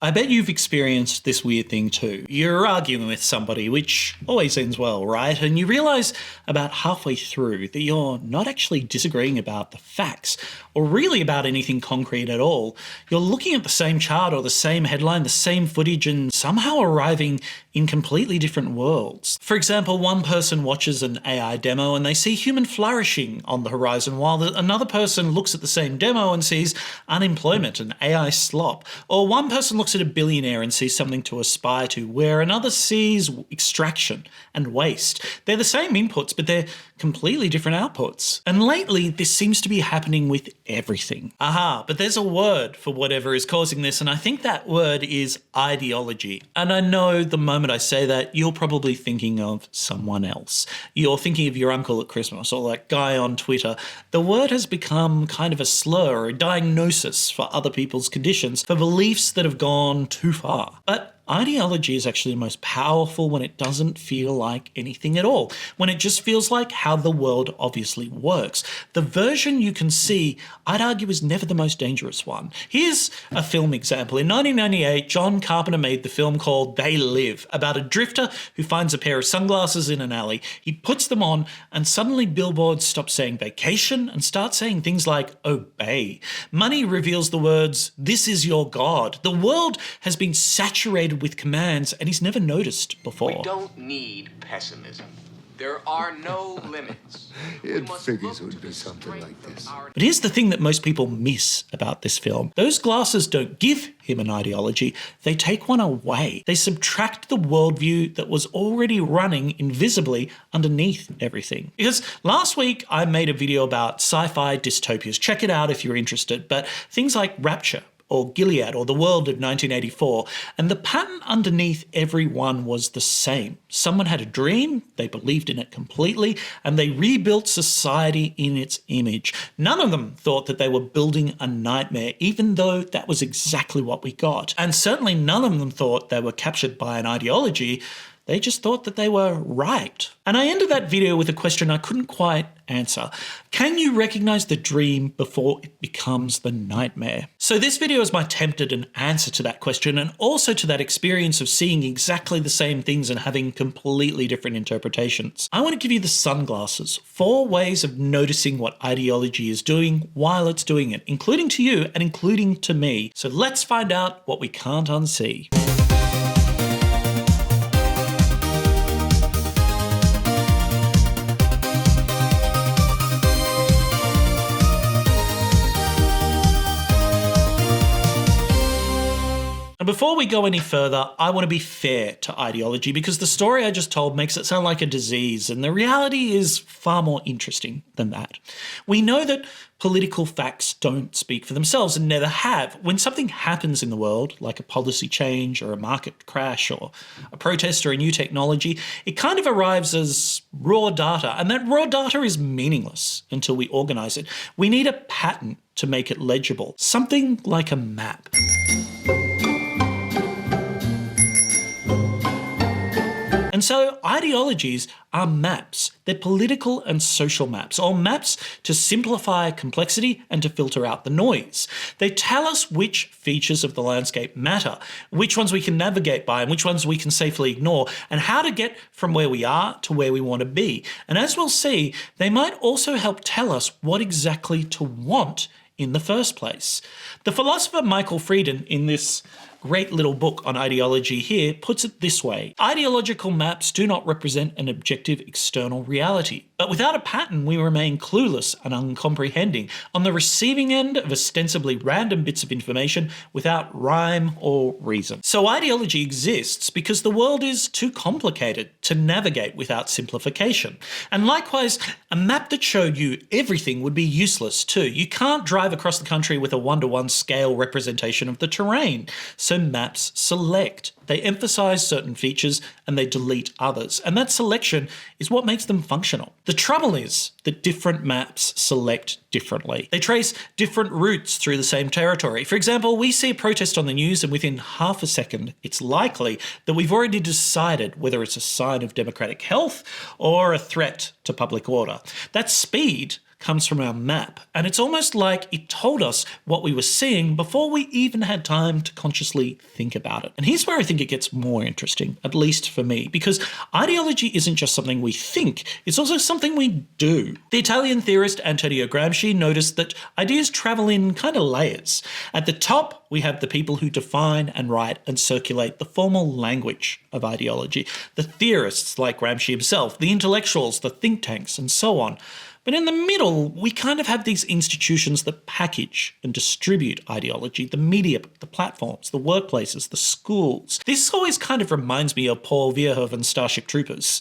I bet you've experienced this weird thing too. You're arguing with somebody, which always ends well, right? And you realise about halfway through that you're not actually disagreeing about the facts, or really about anything concrete at all. You're looking at the same chart or the same headline, the same footage, and somehow arriving in completely different worlds. For example, one person watches an AI demo and they see human flourishing on the horizon, while another person looks at the same demo and sees unemployment and AI slop. Or one person looks at a billionaire and sees something to aspire to, where another sees extraction and waste. They're the same inputs, but they're completely different outputs. And lately, this seems to be happening with everything. But there's a word for whatever is causing this, and I think that word is ideology. And I know the moment I say that, you're probably thinking of someone else. You're thinking of your uncle at Christmas or that guy on Twitter. The word has become kind of a slur or a diagnosis for other people's conditions, for beliefs that have gone too far. But ideology is actually most powerful when it doesn't feel like anything at all, when it just feels like how the world obviously works. The version you can see, I'd argue, is never the most dangerous one. Here's a film example. In 1998, John Carpenter made the film called They Live, about a drifter who finds a pair of sunglasses in an alley. He puts them on and suddenly billboards stop saying vacation and start saying things like obey. Money reveals the words, "This is your God." The world has been saturated with commands and he's never noticed before. We don't need pessimism. There are no limits. It figures it would be something like this. But here's the thing that most people miss about this film. Those glasses don't give him an ideology, they take one away. They subtract the worldview that was already running invisibly underneath everything. Because last week I made a video about sci-fi dystopias. Check it out if you're interested. But things like Rapture, or Gilead, or The World of 1984, and the pattern underneath every one was the same. Someone had a dream, they believed in it completely, and they rebuilt society in its image. None of them thought that they were building a nightmare, even though that was exactly what we got. And certainly none of them thought they were captured by an ideology. They just thought that they were right. And I ended that video with a question I couldn't quite answer. Can you recognize the dream before it becomes the nightmare? So this video is my attempt at an answer to that question, and also to that experience of seeing exactly the same things and having completely different interpretations. I want to give you the sunglasses, 4 ways of noticing what ideology is doing while it's doing it, including to you and including to me. So let's find out what we can't unsee. Before we go any further, I want to be fair to ideology, because the story I just told makes it sound like a disease, and the reality is far more interesting than that. We know that political facts don't speak for themselves and never have. When something happens in the world, like a policy change or a market crash or a protest or a new technology, it kind of arrives as raw data, and that raw data is meaningless until we organise it. We need a pattern to make it legible, something like a map. And so ideologies are maps. They're political and social maps, or maps to simplify complexity and to filter out the noise. They tell us which features of the landscape matter, which ones we can navigate by and which ones we can safely ignore, and how to get from where we are to where we want to be. And as we'll see, they might also help tell us what exactly to want in the first place. The philosopher Michael Freeden, in this great little book on ideology here, puts it this way: ideological maps do not represent an objective external reality, but without a pattern we remain clueless and uncomprehending, on the receiving end of ostensibly random bits of information without rhyme or reason. So ideology exists because the world is too complicated to navigate without simplification. And likewise, a map that showed you everything would be useless too. You can't drive across the country with a 1-to-1 scale representation of the terrain. So maps select. They emphasize certain features and they delete others. And that selection is what makes them functional. The trouble is that different maps select differently. They trace different routes through the same territory. For example, we see a protest on the news and within half a second, it's likely that we've already decided whether it's a sign of democratic health or a threat to public order. That speed comes from our map, and it's almost like it told us what we were seeing before we even had time to consciously think about it. And here's where I think it gets more interesting, at least for me, because ideology isn't just something we think, it's also something we do. The Italian theorist Antonio Gramsci noticed that ideas travel in kind of layers. At the top, we have the people who define and write and circulate the formal language of ideology, the theorists like Gramsci himself, the intellectuals, the think tanks, and so on. But in the middle, we kind of have these institutions that package and distribute ideology, the media, the platforms, the workplaces, the schools. This always kind of reminds me of Paul Verhoeven's Starship Troopers.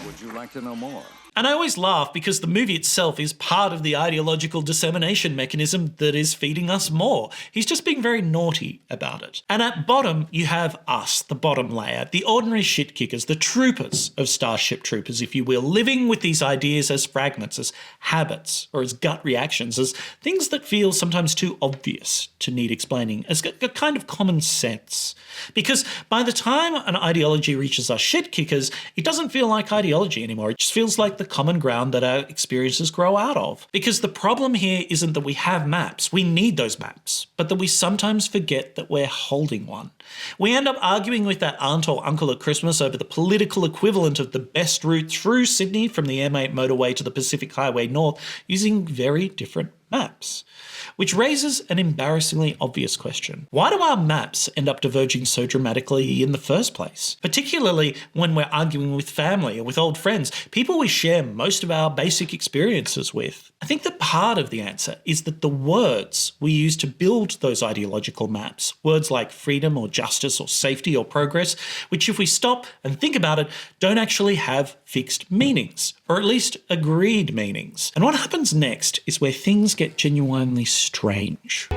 Would you like to know more? And I always laugh because the movie itself is part of the ideological dissemination mechanism that is feeding us more. He's just being very naughty about it. And at bottom, you have us, the bottom layer, the ordinary shit kickers, the troopers of Starship Troopers, if you will, living with these ideas as fragments, as habits, or as gut reactions, as things that feel sometimes too obvious to need explaining, as a kind of common sense. Because by the time an ideology reaches us shit kickers, it doesn't feel like ideology anymore. It just feels like the common ground that our experiences grow out of. Because the problem here isn't that we have maps, we need those maps, but that we sometimes forget that we're holding one. We end up arguing with that aunt or uncle at Christmas over the political equivalent of the best route through Sydney from the M8 motorway to the Pacific Highway North using very different maps. Which raises an embarrassingly obvious question. Why do our maps end up diverging so dramatically in the first place? Particularly when we're arguing with family or with old friends, people we share most of our basic experiences with. I think that part of the answer is that the words we use to build those ideological maps, words like freedom or justice or safety or progress, which if we stop and think about it, don't actually have fixed meanings, or at least agreed meanings. And what happens next is where things get genuinely strange.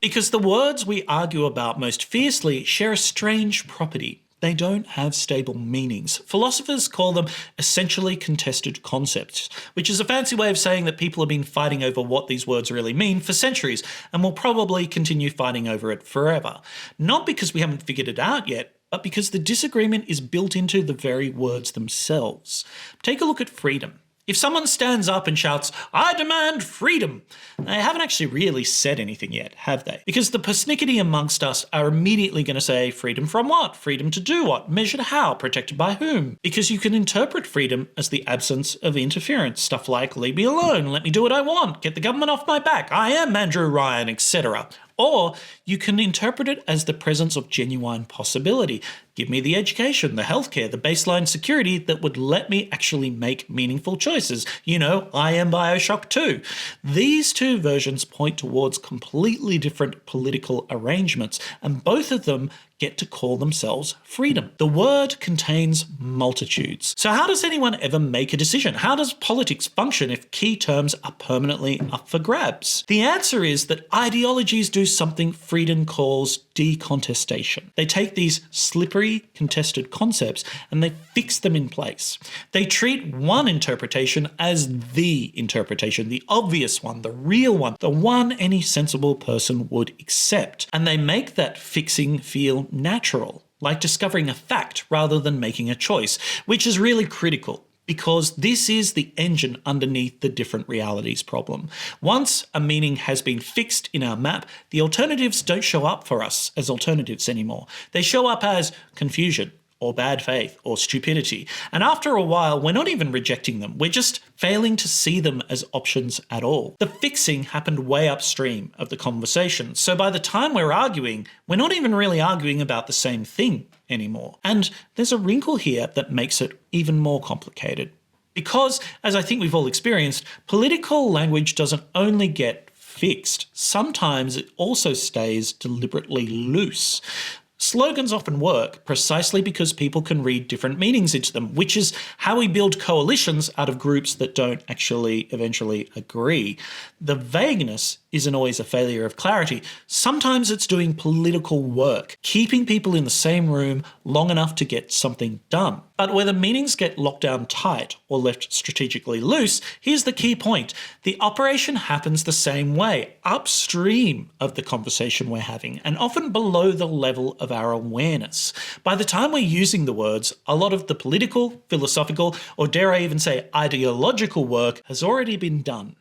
Because the words we argue about most fiercely share a strange property. They don't have stable meanings. Philosophers call them essentially contested concepts, which is a fancy way of saying that people have been fighting over what these words really mean for centuries and will probably continue fighting over it forever. Not because we haven't figured it out yet, but because the disagreement is built into the very words themselves. Take a look at freedom. If someone stands up and shouts, "I demand freedom," they haven't actually really said anything yet, have they? Because the persnickety amongst us are immediately going to say, freedom from what? Freedom to do what? Measured how? Protected by whom? Because you can interpret freedom as the absence of interference. Stuff like, leave me alone, let me do what I want, get the government off my back, I am Andrew Ryan, etc. Or you can interpret it as the presence of genuine possibility. Give me the education, the healthcare, the baseline security that would let me actually make meaningful choices. You know, I am Bioshock 2. These two versions point towards completely different political arrangements, and both of them get to call themselves freedom. The word contains multitudes. So how does anyone ever make a decision? How does politics function if key terms are permanently up for grabs? The answer is that ideologies do something Freeden calls decontestation. They take these slippery, contested concepts and they fix them in place. They treat one interpretation as the interpretation, the obvious one, the real one, the one any sensible person would accept. And they make that fixing feel natural, like discovering a fact rather than making a choice, which is really critical. Because this is the engine underneath the different realities problem. Once a meaning has been fixed in our map, the alternatives don't show up for us as alternatives anymore. They show up as confusion, or bad faith, or stupidity. And after a while, we're not even rejecting them. We're just failing to see them as options at all. The fixing happened way upstream of the conversation. So by the time we're arguing, we're not even really arguing about the same thing anymore. And there's a wrinkle here that makes it even more complicated. Because, as I think we've all experienced, political language doesn't only get fixed, sometimes it also stays deliberately loose. Slogans often work precisely because people can read different meanings into them, which is how we build coalitions out of groups that don't actually eventually agree. The vagueness isn't always a failure of clarity. Sometimes it's doing political work, keeping people in the same room long enough to get something done. But whether meanings get locked down tight or left strategically loose, here's the key point. The operation happens the same way, upstream of the conversation we're having, and often below the level of our awareness. By the time we're using the words, a lot of the political, philosophical, or dare I even say ideological work has already been done.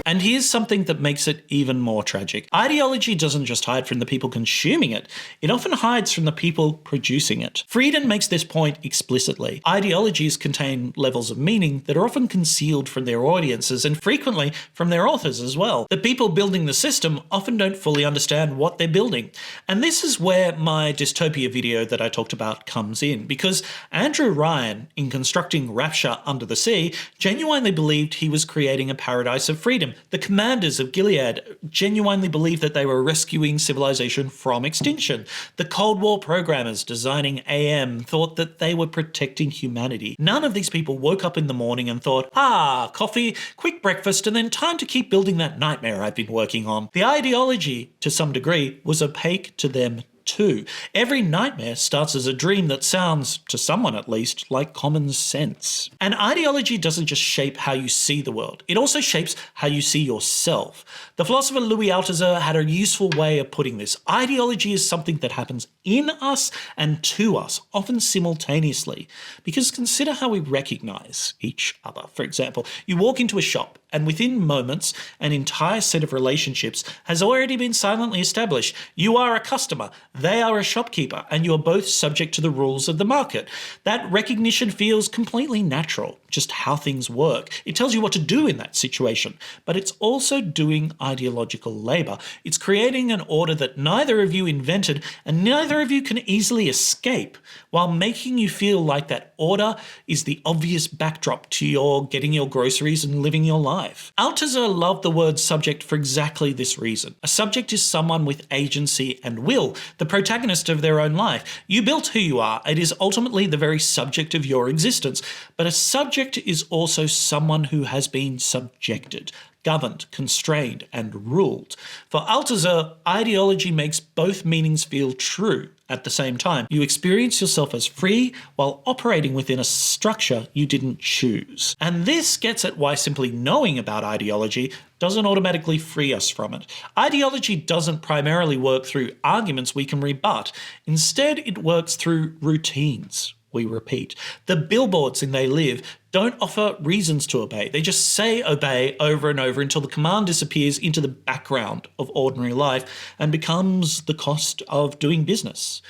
And here's something that makes it even more tragic. Ideology doesn't just hide from the people consuming it, it often hides from the people producing it. Freeden makes this point explicitly. Ideologies contain levels of meaning that are often concealed from their audiences and frequently from their authors as well. The people building the system often don't fully understand what they're building. And this is where my dystopia video that I talked about comes in, because Andrew Ryan, in constructing Rapture Under the Sea, genuinely believed he was creating a paradise of freedom. The commanders of Gilead genuinely believed that they were rescuing civilization from extinction. The Cold War programmers designing AM thought that they were protecting humanity. None of these people woke up in the morning and thought, coffee, quick breakfast, and then time to keep building that nightmare I've been working on. The ideology, to some degree, was opaque to them too. Every nightmare starts as a dream that sounds, to someone at least, like common sense. And ideology doesn't just shape how you see the world, it also shapes how you see yourself. The philosopher Louis Althusser had a useful way of putting this. Ideology is something that happens in us and to us, often simultaneously. Because consider how we recognize each other. For example, you walk into a shop, and within moments, an entire set of relationships has already been silently established. You are a customer, they are a shopkeeper, and you are both subject to the rules of the market. That recognition feels completely natural, just how things work. It tells you what to do in that situation, but it's also doing ideological labor. It's creating an order that neither of you invented and neither of you can easily escape, while making you feel like that order is the obvious backdrop to your getting your groceries and living your life. Althusser loved the word subject for exactly this reason. A subject is someone with agency and will, the protagonist of their own life. You built who you are. It is ultimately the very subject of your existence. But a subject is also someone who has been subjected, governed, constrained, and ruled. For Althusser, ideology makes both meanings feel true at the same time. You experience yourself as free while operating within a structure you didn't choose. And this gets at why simply knowing about ideology doesn't automatically free us from it. Ideology doesn't primarily work through arguments we can rebut. Instead, it works through routines we repeat. The billboards in They Live don't offer reasons to obey. They just say obey over and over until the command disappears into the background of ordinary life and becomes the cost of doing business.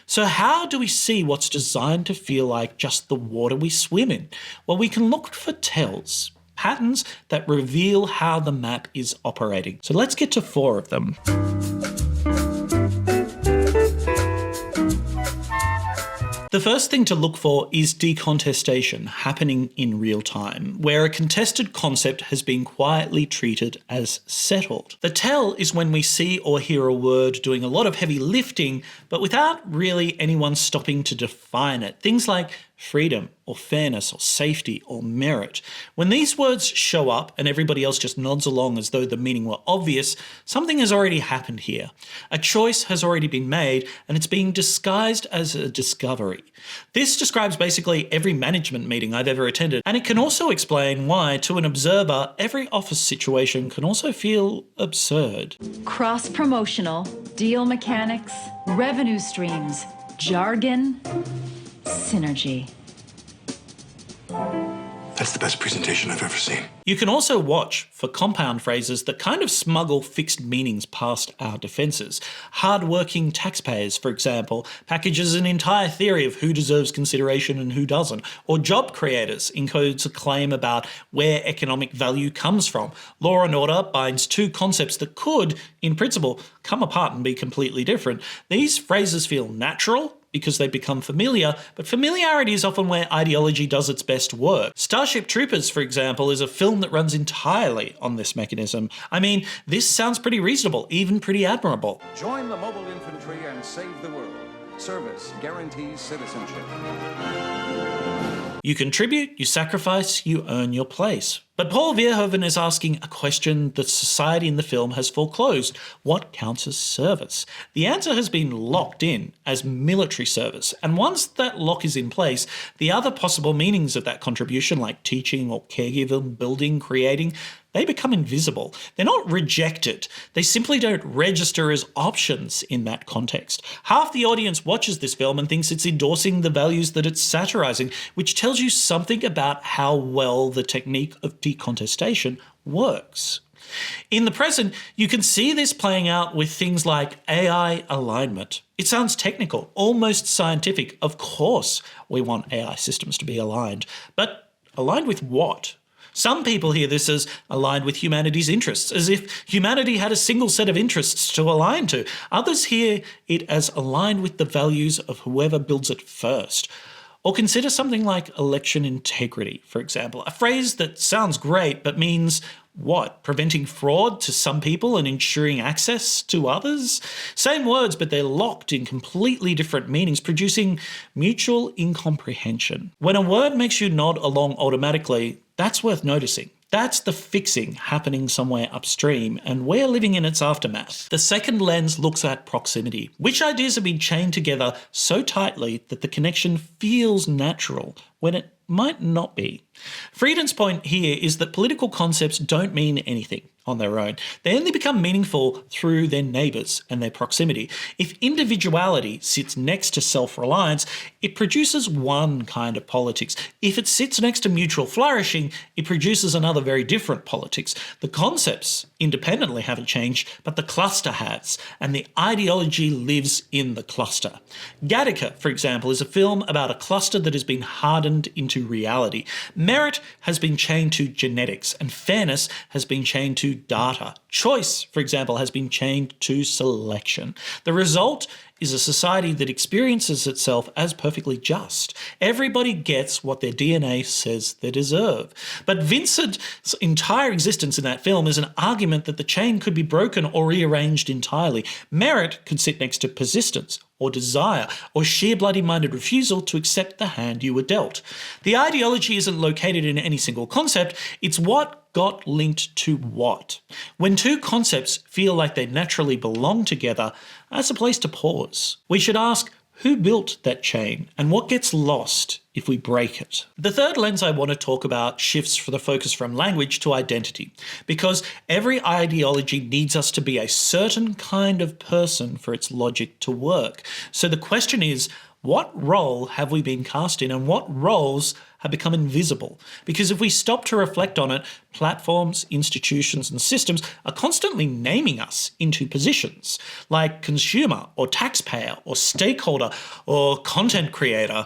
So how do we see what's designed to feel like just the water we swim in? Well, we can look for tells, patterns that reveal how the map is operating. So let's get to 4 of them. The first thing to look for is decontestation happening in real time, where a contested concept has been quietly treated as settled. The tell is when we see or hear a word doing a lot of heavy lifting, but without really anyone stopping to define it. Things like freedom or fairness or safety or merit. When these words show up and everybody else just nods along as though the meaning were obvious, something has already happened here. A choice has already been made and it's being disguised as a discovery. This describes basically every management meeting I've ever attended, and it can also explain why, to an observer, every office situation can also feel absurd. Cross-promotional, deal mechanics, revenue streams, jargon, synergy. That's the best presentation I've ever seen. You can also watch for compound phrases that kind of smuggle fixed meanings past our defences. Hard-working taxpayers, for example, packages an entire theory of who deserves consideration and who doesn't. Or job creators encodes a claim about where economic value comes from. Law and order binds 2 concepts that could, in principle, come apart and be completely different. These phrases feel natural because they become familiar, but familiarity is often where ideology does its best work. Starship Troopers, for example, is a film that runs entirely on this mechanism. I mean, this sounds pretty reasonable, even pretty admirable. Join the mobile infantry and save the world. Service guarantees citizenship. You contribute, you sacrifice, you earn your place. But Paul Verhoeven is asking a question that society in the film has foreclosed. What counts as service? The answer has been locked in as military service, and once that lock is in place, the other possible meanings of that contribution, like teaching or caregiving, building, creating, they become invisible. They're not rejected. They simply don't register as options in that context. Half the audience watches this film and thinks it's endorsing the values that it's satirizing, which tells you something about how well the technique of decontestation works. In the present, you can see this playing out with things like AI alignment. It sounds technical, almost scientific. Of course, we want AI systems to be aligned. But aligned with what? Some people hear this as aligned with humanity's interests, as if humanity had a single set of interests to align to. Others hear it as aligned with the values of whoever builds it first. Or consider something like election integrity, for example, a phrase that sounds great but means what? Preventing fraud to some people and ensuring access to others? Same words, but they're locked in completely different meanings, producing mutual incomprehension. When a word makes you nod along automatically, that's worth noticing. That's the fixing happening somewhere upstream, and we're living in its aftermath. The second lens looks at proximity. Which ideas have been chained together so tightly that the connection feels natural when it might not be? Freeden's point here is that political concepts don't mean anything on their own. They only become meaningful through their neighbours and their proximity. If individuality sits next to self-reliance, it produces one kind of politics. If it sits next to mutual flourishing, it produces another very different politics. The concepts independently haven't changed, but the cluster has, and the ideology lives in the cluster. Gattaca, for example, is a film about a cluster that has been hardened into reality. Merit has been chained to genetics, and fairness has been chained to data. Choice, for example, has been chained to selection. The result is a society that experiences itself as perfectly just. Everybody gets what their DNA says they deserve. But Vincent's entire existence in that film is an argument that the chain could be broken or rearranged entirely. Merit could sit next to persistence or desire or sheer bloody-minded refusal to accept the hand you were dealt. The ideology isn't located in any single concept, it's what got linked to what. When two concepts feel like they naturally belong together, that's a place to pause. We should ask, who built that chain and what gets lost if we break it? The third lens I want to talk about shifts for the focus from language to identity, because every ideology needs us to be a certain kind of person for its logic to work. So the question is, what role have we been cast in and what roles have become invisible? Because if we stop to reflect on it, platforms, institutions and systems are constantly naming us into positions like consumer or taxpayer or stakeholder or content creator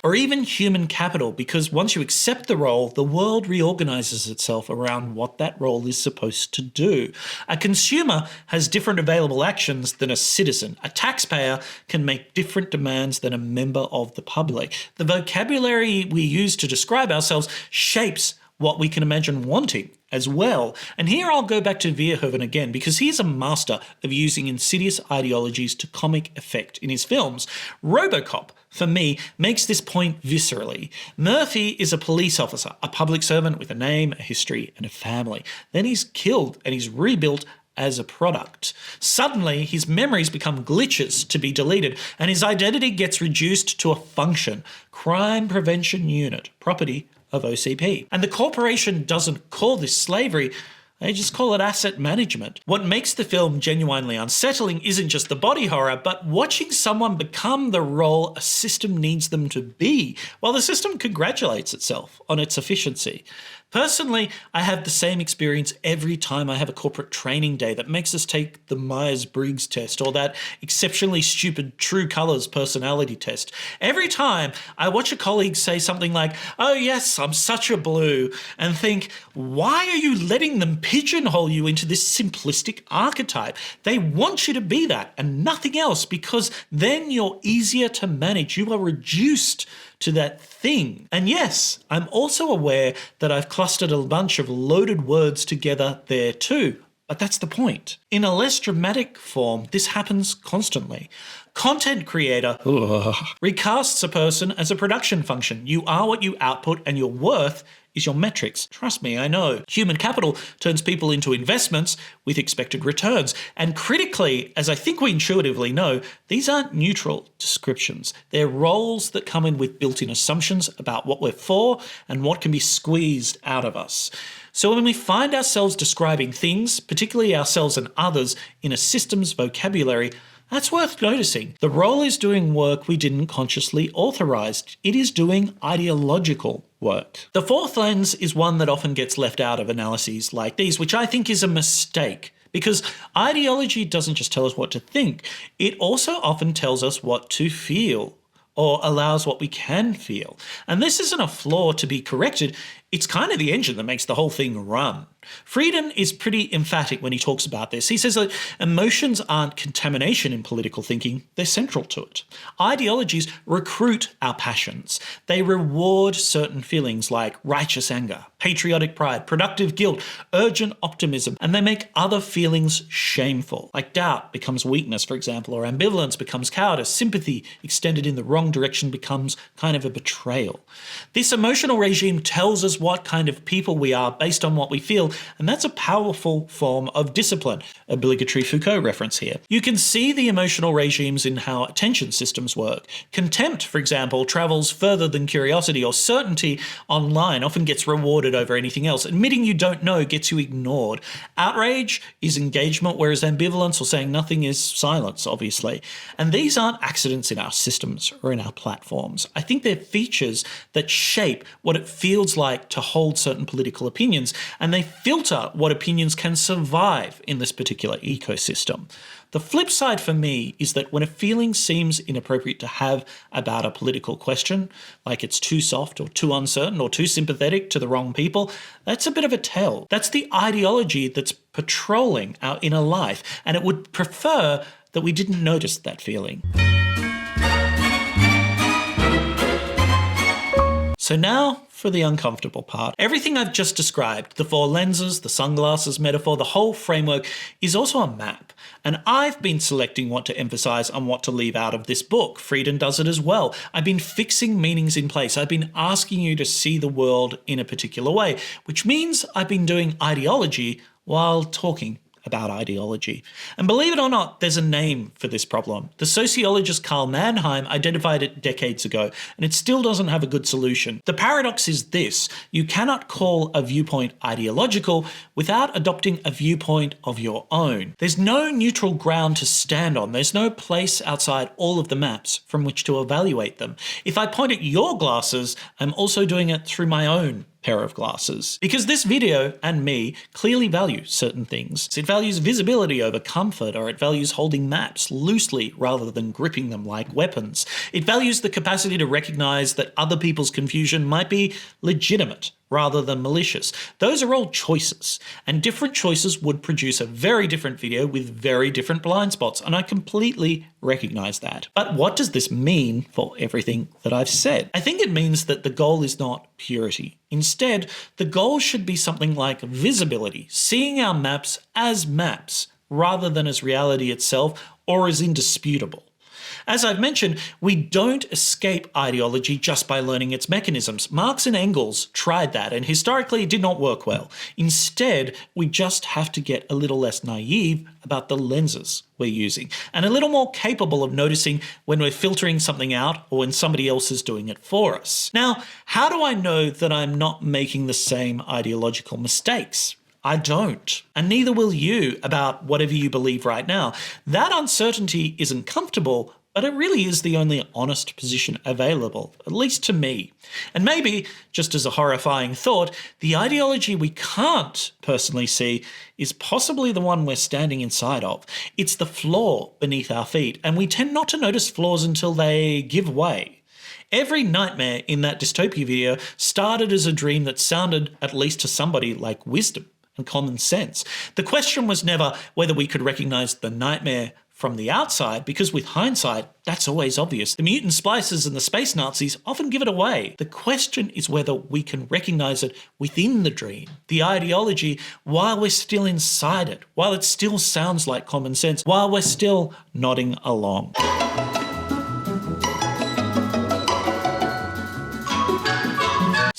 or even human capital, because once you accept the role, the world reorganizes itself around what that role is supposed to do. A consumer has different available actions than a citizen. A taxpayer can make different demands than a member of the public. The vocabulary we use to describe ourselves shapes what we can imagine wanting as well. And here I'll go back to Verhoeven again, because he's a master of using insidious ideologies to comic effect in his films. RoboCop, for me, makes this point viscerally. Murphy is a police officer, a public servant with a name, a history, and a family. Then he's killed and he's rebuilt as a product. Suddenly, his memories become glitches to be deleted, and his identity gets reduced to a function, Crime Prevention Unit, property of OCP. And the corporation doesn't call this slavery, they just call it asset management. What makes the film genuinely unsettling isn't just the body horror, but watching someone become the role a system needs them to be, while the system congratulates itself on its efficiency. Personally, I have the same experience every time I have a corporate training day that makes us take the Myers-Briggs test or that exceptionally stupid True Colours personality test. Every time I watch a colleague say something like, "Oh yes, I'm such a blue," and think, why are you letting them pigeonhole you into this simplistic archetype? They want you to be that and nothing else, because then you're easier to manage. You are reduced to that thing. And yes, I'm also aware that I've clustered a bunch of loaded words together there too, but that's the point. In a less dramatic form, this happens constantly. Content creator recasts a person as a production function. You are what you output, and your worth is your metrics. Trust me, I know. Human capital turns people into investments with expected returns. And critically, as I think we intuitively know, these aren't neutral descriptions. They're roles that come in with built-in assumptions about what we're for and what can be squeezed out of us. So when we find ourselves describing things, particularly ourselves and others, in a systems vocabulary, that's worth noticing. The role is doing work we didn't consciously authorize. It is doing ideological work. The fourth lens is one that often gets left out of analyses like these, which I think is a mistake. Because ideology doesn't just tell us what to think, it also often tells us what to feel, or allows what we can feel. And this isn't a flaw to be corrected, it's kind of the engine that makes the whole thing run. Freeden is pretty emphatic when he talks about this. He says that emotions aren't contamination in political thinking, they're central to it. Ideologies recruit our passions. They reward certain feelings like righteous anger, patriotic pride, productive guilt, urgent optimism, and they make other feelings shameful. Like doubt becomes weakness, for example, or ambivalence becomes cowardice. Sympathy extended in the wrong direction becomes kind of a betrayal. This emotional regime tells us what kind of people we are based on what we feel, and that's a powerful form of discipline. Obligatory Foucault reference here. You can see the emotional regimes in how attention systems work. Contempt, for example, travels further than curiosity, or certainty online often gets rewarded over anything else. Admitting you don't know gets you ignored. Outrage is engagement, whereas ambivalence or saying nothing is silence, obviously. And these aren't accidents in our systems or in our platforms. I think they're features that shape what it feels like to hold certain political opinions, and they filter what opinions can survive in this particular ecosystem. The flip side for me is that when a feeling seems inappropriate to have about a political question, like it's too soft or too uncertain or too sympathetic to the wrong people, that's a bit of a tell. That's the ideology that's patrolling our inner life, and it would prefer that we didn't notice that feeling. So now for the uncomfortable part. Everything I've just described, the four lenses, the sunglasses metaphor, the whole framework is also a map. And I've been selecting what to emphasize and what to leave out of this book. Freeden does it as well. I've been fixing meanings in place. I've been asking you to see the world in a particular way, which means I've been doing ideology while talking about ideology. And believe it or not, there's a name for this problem. The sociologist Karl Mannheim identified it decades ago, and it still doesn't have a good solution. The paradox is this: you cannot call a viewpoint ideological without adopting a viewpoint of your own. There's no neutral ground to stand on. There's no place outside all of the maps from which to evaluate them. If I point at your glasses, I'm also doing it through my own pair of glasses. Because this video and me clearly value certain things. It values visibility over comfort, or it values holding maps loosely rather than gripping them like weapons. It values the capacity to recognize that other people's confusion might be legitimate rather than malicious. Those are all choices, and different choices would produce a very different video with very different blind spots, and I completely recognize that. But what does this mean for everything that I've said? I think it means that the goal is not purity. Instead, the goal should be something like visibility, seeing our maps as maps rather than as reality itself or as indisputable. As I've mentioned, we don't escape ideology just by learning its mechanisms. Marx and Engels tried that, and historically it did not work well. Instead, we just have to get a little less naive about the lenses we're using, and a little more capable of noticing when we're filtering something out or when somebody else is doing it for us. Now, how do I know that I'm not making the same ideological mistakes? I don't, and neither will you about whatever you believe right now. That uncertainty isn't comfortable, but it really is the only honest position available, at least to me. And maybe, just as a horrifying thought, the ideology we can't personally see is possibly the one we're standing inside of. It's the floor beneath our feet, and we tend not to notice flaws until they give way. Every nightmare in that dystopia video started as a dream that sounded, at least to somebody, like wisdom and common sense. The question was never whether we could recognize the nightmare from the outside, because with hindsight, that's always obvious. The mutant splicers and the space Nazis often give it away. The question is whether we can recognize it within the dream, the ideology, while we're still inside it, while it still sounds like common sense, while we're still nodding along.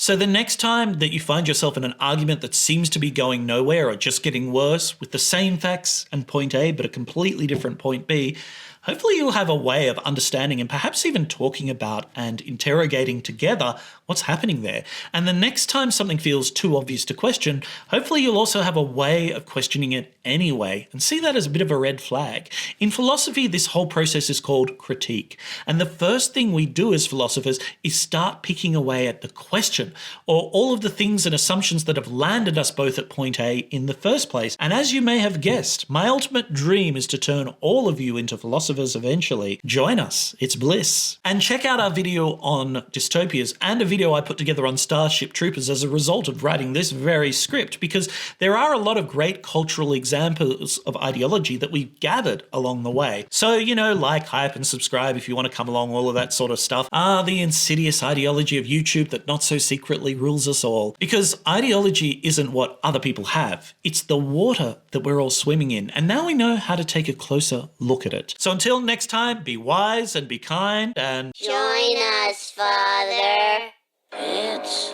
So the next time that you find yourself in an argument that seems to be going nowhere or just getting worse with the same facts and point A but a completely different point B, hopefully you'll have a way of understanding and perhaps even talking about and interrogating together what's happening there. And the next time something feels too obvious to question, hopefully you'll also have a way of questioning it anyway and see that as a bit of a red flag. In philosophy, this whole process is called critique. And the first thing we do as philosophers is start picking away at the question or all of the things and assumptions that have landed us both at point A in the first place. And as you may have guessed, my ultimate dream is to turn all of you into philosophers eventually. Join us, it's bliss. And check out our video on dystopias and a video I put together on Starship Troopers as a result of writing this very script, because there are a lot of great cultural examples of ideology that we've gathered along the way. So, like, hype and subscribe if you want to come along, all of that sort of stuff. The insidious ideology of YouTube that not so secretly rules us all. Because ideology isn't what other people have. It's the water that we're all swimming in. And now we know how to take a closer look at it. So until next time, be wise and be kind and join us, Father. It's